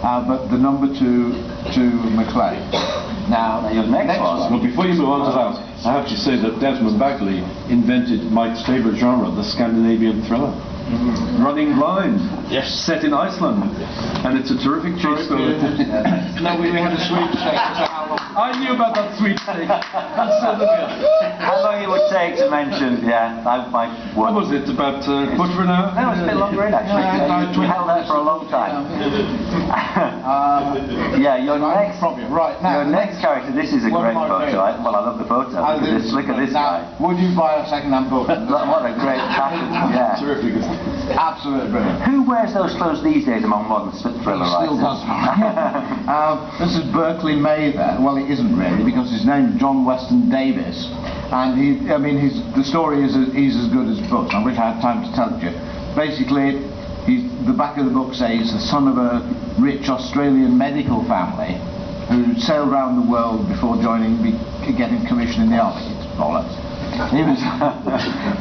but the number 2 to Macleay. Now, your next one. Well, before you move on to that, I have to say that Desmond Bagley invented Mike's favourite genre, the Scandinavian thriller. Running Blind, yes, set in Iceland, and it's a terrific chase story. No, we had a sweepstake. I knew about that sweepstake. How long it would take to mention? Yeah, what was it? About quarter of an hour? No, it's a bit longer in actually. We held that for a long time. Yeah, your next character. This is a great photo. I love the photo. Look at this guy. Would you buy a second-hand book? What a great pattern. Yeah. Terrific. Absolutely brilliant. Who wears those clothes these days among modern thriller writers? Still does. This is Berkeley Mather. Well, it isn't really, because his name is John Weston Davis, and the story is he's as good as books. I wish I had time to tell it to you. Basically, the back of the book says he's the son of a rich Australian medical family who sailed around the world before getting commissioned in the army. It's bollocks. He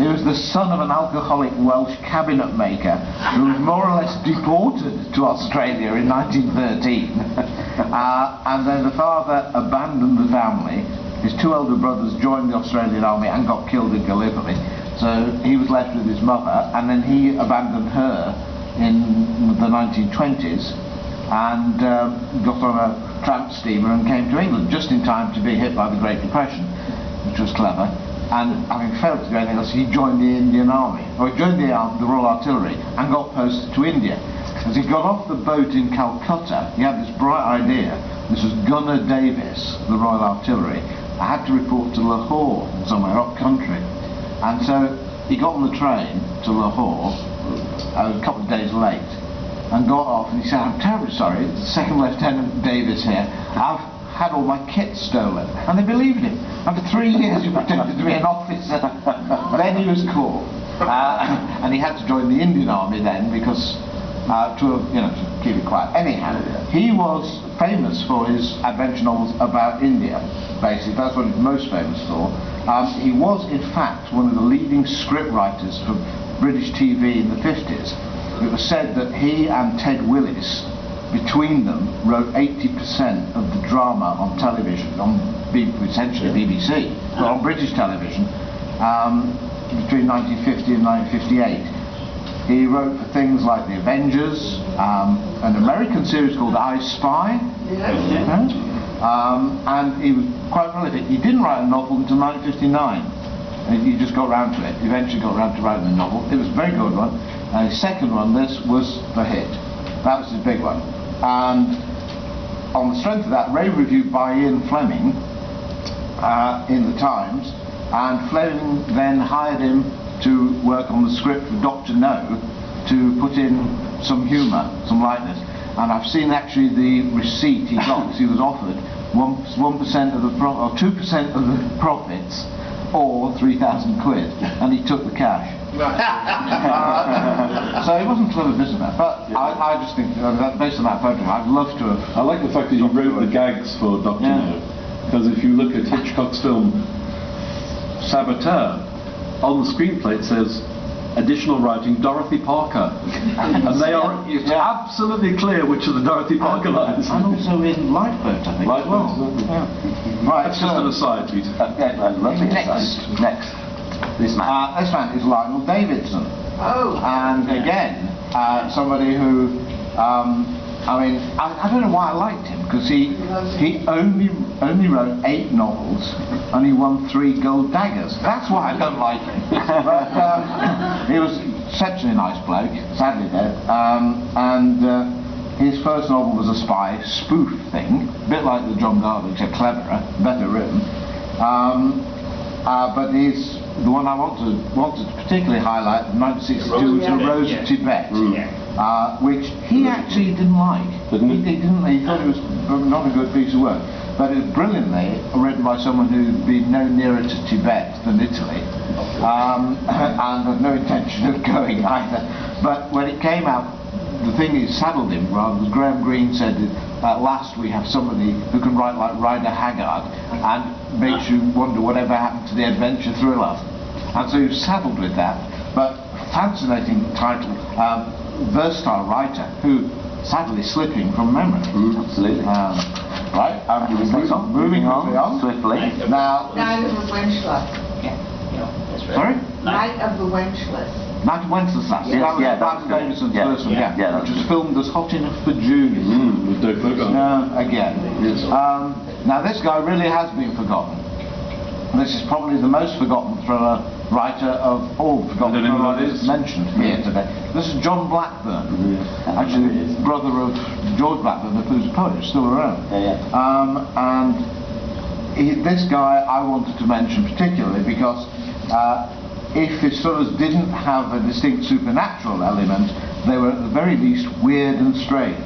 was the son of an alcoholic Welsh cabinet maker who was more or less deported to Australia in 1913. And then the father abandoned the family. His 2 elder brothers joined the Australian army and got killed in Gallipoli. So he was left with his mother, and then he abandoned her in the 1920s and got on a tramp steamer and came to England just in time to be hit by the Great Depression, which was clever. And having failed to do anything else, he joined the Indian Army, or he joined the Royal Artillery, and got posted to India. As he got off the boat in Calcutta, he had this bright idea. This was Gunner Davis, the Royal Artillery. I had to report to Lahore, somewhere up country. And so he got on the train to Lahore, a couple of days late, and got off, and he said, "I'm terribly sorry, Second Lieutenant Davis here. I've had all my kit stolen." And they believed him. And for 3 years he pretended to be an officer. Then he was caught. And he had to join the Indian Army then, because to keep it quiet. Anyhow, he was famous for his adventure novels about India. Basically, that's what he's most famous for. He was, in fact, one of the leading script writers for British TV in the 50s. It was said that he and Ted Willis, between them, wrote 80% of the drama on television, essentially BBC, but on British television, between 1950 and 1958. He wrote for things like The Avengers, an American series called I Spy, and he was quite prolific. He didn't write a novel until 1959. He just got round to it. Eventually got round to writing a novel. It was a very good one. And his second one, this was the hit. That was his big one. And on the strength of that, rave reviewed by Ian Fleming in the Times, and Fleming then hired him to work on the script for Dr. No, to put in some humour, some lightness. And I've seen actually the receipt he got, because he was offered 1% of the or 2% of the profits, or 3,000 quid, and he took the cash. So he wasn't a clever businessman, but I just think, based on that photograph, I'd love to have... I like the fact that you wrote the gags for Dr. No, because if you look at Hitchcock's film Saboteur, on the screenplay it says additional writing Dorothy Parker, and they are absolutely clear which are the Dorothy Parker lines. And also in Lifeboat, I think. Lifeboat, right, that's just an aside, Peter. Next. This man is Lionel Davidson. Oh. And again, somebody who, I don't know why I liked him, because he only wrote 8 novels, and he won 3 gold daggers. That's why I don't like him. But he was exceptionally nice bloke, sadly dead, and his first novel was a spy spoof thing, a bit like the John Garvey, except cleverer, better written. But the one I want to particularly highlight, 1962, was The Rose of Tibet, which he actually didn't like. He thought it was not a good piece of work. But it was brilliantly written by someone who'd been no nearer to Tibet than Italy, and had no intention of going either. But when it came out, the thing that saddled him rather was Graham Greene said, "At last we have somebody who can write like Rider Haggard and makes you wonder whatever happened to the adventure thriller." And so he was saddled with that. But fascinating title, versatile writer who sadly slipping from memory. Absolutely. Right, moving on swiftly. Now, Night of the Wenceslas. sorry? Night of the Wenceslas. Night of Wenceslas. Yes, That was that Barton was Davison's good. first one, Yeah, which was filmed as Hot Enough for Juniors. With Doug Fogarty. Again. Yes. Now this guy really has been forgotten. This is probably the most forgotten thriller writer of all forgotten thrillers mentioned here today. This is John Blackburn, actually brother of George Blackburn, who's a poet, still around. And this guy I wanted to mention particularly because if his thrillers didn't have a distinct supernatural element, they were at the very least weird and strange.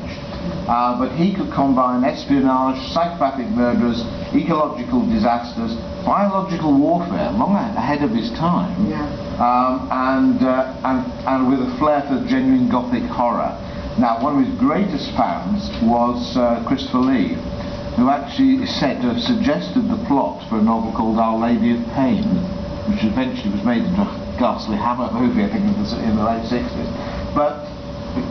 But he could combine espionage, psychopathic murderers, ecological disasters, biological warfare, long ahead of his time, and with a flair for genuine Gothic horror. Now, one of his greatest fans was Christopher Lee, who actually is said to have suggested the plot for a novel called Our Lady of Pain, which eventually was made into a ghastly Hammer movie, I think in the late 60s. But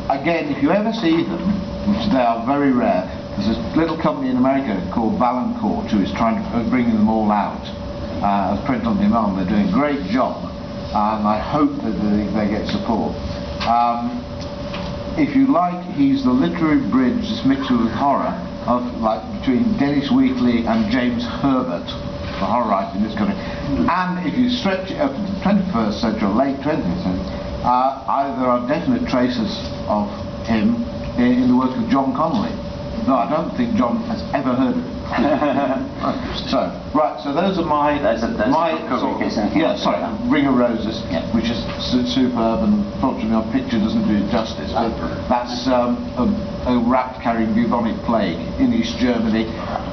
again, if you ever see them, which they are very rare, there's a little company in America called Valancourt who is trying to bring them all out as print on demand. They're doing a great job, and I hope that they get support. If you like, he's the literary bridge, this mixture with horror, of like between Dennis Wheatley and James Herbert, the horror writer in this country. And if you stretch it up to the 21st century or late 20th century, there are definite traces of him in the work of John Connolly, though I don't think John has ever heard of it. So those are my Ring of Roses, which is superb, and unfortunately our picture doesn't do it justice. But that's a rat carrying bubonic plague in East Germany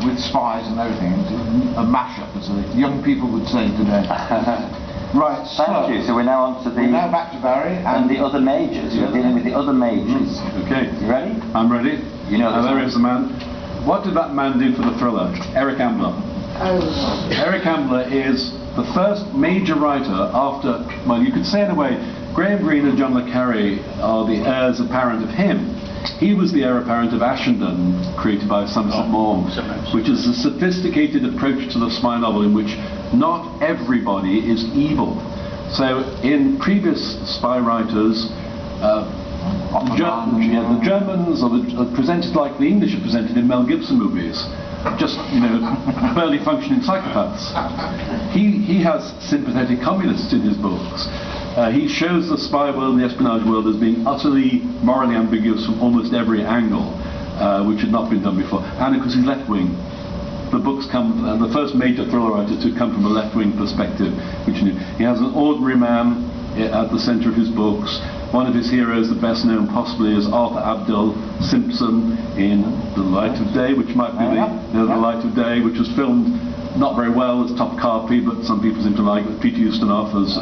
with spies and everything. It's a mashup, as the young people would say today. Right, thank you. So we're now on to we're now back to Barry and the other majors. We're dealing with the other majors. Okay. You ready? I'm ready. You know there is the man. What did that man do for the thriller? Eric Ambler. Eric Ambler is the first major writer after, well, you could say in a way, Graham Greene and John le Carré are the heirs apparent of him. He was the heir apparent of Ashendon, created by Somerset Maugham, which is a sophisticated approach to the spy novel in which not everybody is evil. So in previous spy writers, the Germans are presented like the English are presented in Mel Gibson movies, just, barely functioning psychopaths. He has sympathetic communists in his books. He shows the spy world and the espionage world as being utterly morally ambiguous from almost every angle, which had not been done before. And of course he's left-wing. The books come, the first major thriller writer to come from a left-wing perspective, which he has an ordinary man at the centre of his books. One of his heroes, the best known possibly, is Arthur Abdel Simpson in The Light of Day, which might be The Light of Day, which was filmed not very well as Top Carpy, but some people seem to like it. Peter Ustinov as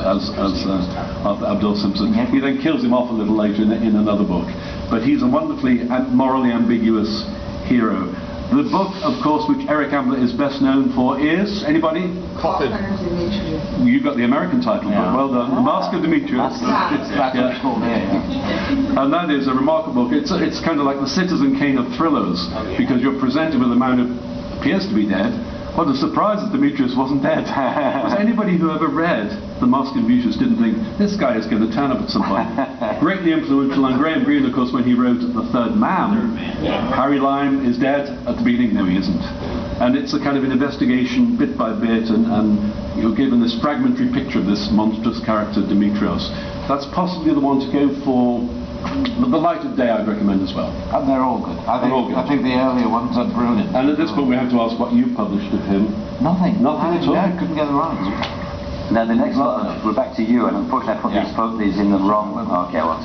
Arthur Abdel Simpson. He then kills him off a little later in another book. But he's a wonderfully morally ambiguous hero. The book, of course, which Eric Ambler is best known for is, anybody? You got the American title, but well done. The Mask of Demetrius. And that is a remarkable book. It's kind of like the Citizen Kane of thrillers, because you're presented with a man who appears to be dead. What a surprise that Demetrius wasn't dead. Was anybody who ever read The Mask of Demetrius didn't think, this guy is going to turn up at some point. Greatly influential, and Graham Greene, of course, when he wrote The Third Man, Harry Lime is dead at the beginning. No, he isn't. And it's a kind of an investigation, bit by bit, and you're given this fragmentary picture of this monstrous character, Demetrios. That's possibly the one to go for. The Light of Day I'd recommend as well. And they're all good. I think the earlier ones are brilliant. And at this point we have to ask what you published of him. Nothing. Nothing at all? No, couldn't get the rights. Now the next lot, we're back to you, and unfortunately I put these in the wrong. Okay, well,